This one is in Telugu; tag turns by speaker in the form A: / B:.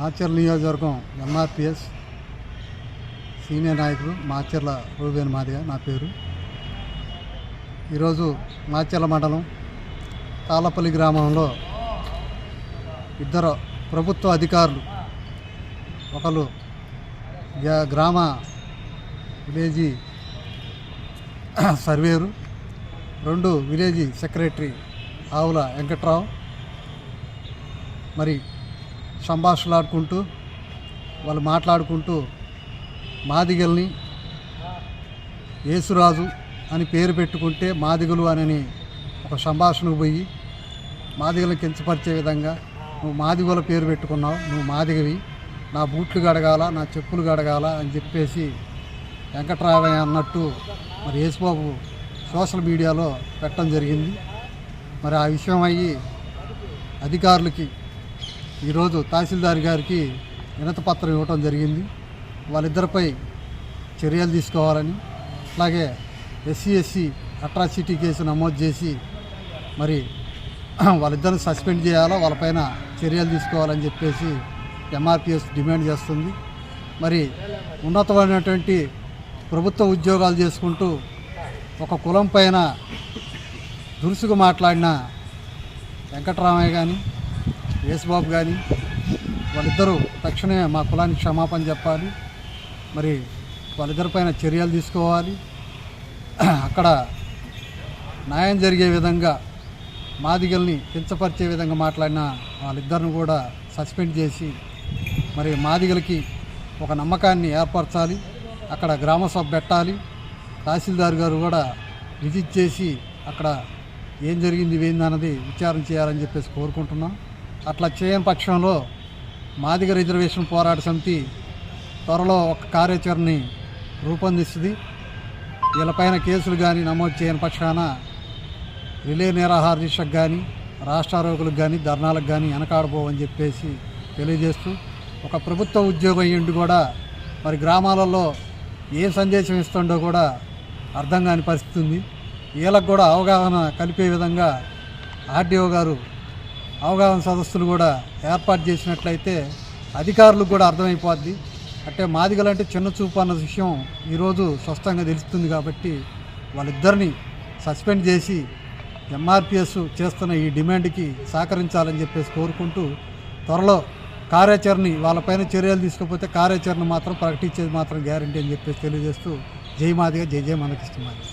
A: మాచర్ల నియోజకవర్గం ఎంఆర్పిఎస్ సీనియర్ నాయకుడు మాచర్ల రూబేన్ మాదిగ నా పేరు. ఈరోజు మాచర్ల మండలం తాళ్ళపల్లి గ్రామంలో ఇద్దరు ప్రభుత్వ అధికారులు, ఒకరు గ్రామ విలేజీ సర్వేరు, రెండు విలేజీ సెక్రటరీ ఆవుల వెంకట్రావు మరి సంభాషణలాడుకుంటూ వాళ్ళు మాట్లాడుకుంటూ మాదిగల్ని యేసురాజు అని పేరు పెట్టుకుంటే మాదిగలు అని ఒక సంభాషణకు పోయి మాదిగలను కించపరిచే విధంగా, నువ్వు మాదిగల పేరు పెట్టుకున్నావు, నువ్వు మాదిగవి, నా బూట్లు గడగాల, నా చెప్పులు గడగాల అని చెప్పేసి వెంకట్రావయ్య అన్నట్టు మరి యేసుబాబు సోషల్ మీడియాలో పెట్టడం జరిగింది. మరి ఆ విషయం అయ్యి అధికారులకి ఈరోజు తహసీల్దార్ గారికి వినతిపత్రం ఇవ్వటం జరిగింది. వాళ్ళిద్దరిపై చర్యలు తీసుకోవాలని, అలాగే SC/ST అట్రాసిటీ కేసు నమోదు చేసి మరి వాళ్ళిద్దరిని సస్పెండ్ చేయాలా, వాళ్ళపైన చర్యలు తీసుకోవాలని చెప్పేసి MRPS డిమాండ్ చేస్తుంది. మరి ఉన్నతమైనటువంటి ప్రభుత్వ ఉద్యోగాలు చేసుకుంటూ ఒక కులం పైన దురుసుగా మాట్లాడిన వెంకటరామయ్య కానీ యేసుబాబు కానీ వాళ్ళిద్దరూ తక్షణమే మా కులానికి క్షమాపణ చెప్పాలి. మరి వాళ్ళిద్దరిపైన చర్యలు తీసుకోవాలి. అక్కడ న్యాయం జరిగే విధంగా, మాదిగల్ని కించపరిచే విధంగా మాట్లాడిన వాళ్ళిద్దరిని కూడా సస్పెండ్ చేసి మరి మాదిగలకి ఒక నమ్మకాన్ని ఏర్పరచాలి. అక్కడ గ్రామ సభ పెట్టాలి. తహసీల్దార్ గారు కూడా విజిట్ చేసి అక్కడ ఏం జరిగింది ఏందన్నది విచారణ చేయాలని చెప్పేసి కోరుకుంటున్నాం. అట్లా చేయని పక్షంలో మాదిగ రిజర్వేషన్ పోరాట సమితి త్వరలో ఒక కార్యాచరణని రూపొందిస్తుంది. వీళ్ళపైన కేసులు కానీ నమోదు చేయని పక్షాన రిలే నిరాహార దీక్షకు కానీ, రాష్ట్రారోగులకు కానీ, ధర్నాలకు కానీ వెనకాడబోవని చెప్పేసి తెలియజేస్తూ, ఒక ప్రభుత్వ ఉద్యోగం అయ్యిండి కూడా మరి గ్రామాలలో ఏ సందేశం ఇస్తుండో కూడా అర్థం కాని పరిస్థితి ఉంది. వీళ్ళకు కూడా అవగాహన కలిపే విధంగా RDO గారు అవగాహన సదస్సులు కూడా ఏర్పాటు చేసినట్లయితే అధికారులకు కూడా అర్థమైపోద్ది. అంటే మాదిగలంటే చిన్న చూపు అన్న విషయం ఈరోజు స్పష్టంగా తెలుస్తుంది. కాబట్టి వాళ్ళిద్దరిని సస్పెండ్ చేసి MRPS చేస్తున్న ఈ డిమాండ్కి సహకరించాలని చెప్పేసి కోరుకుంటూ, త్వరలో కార్యాచరణ వాళ్ళపైన చర్యలు తీసుకోకపోతే కార్యాచరణ మాత్రం ప్రకటించేది మాత్రం గ్యారంటీ అని చెప్పేసి తెలియజేస్తూ, జై మాదిగ, జై జై మనకిష్టం మాదిగ.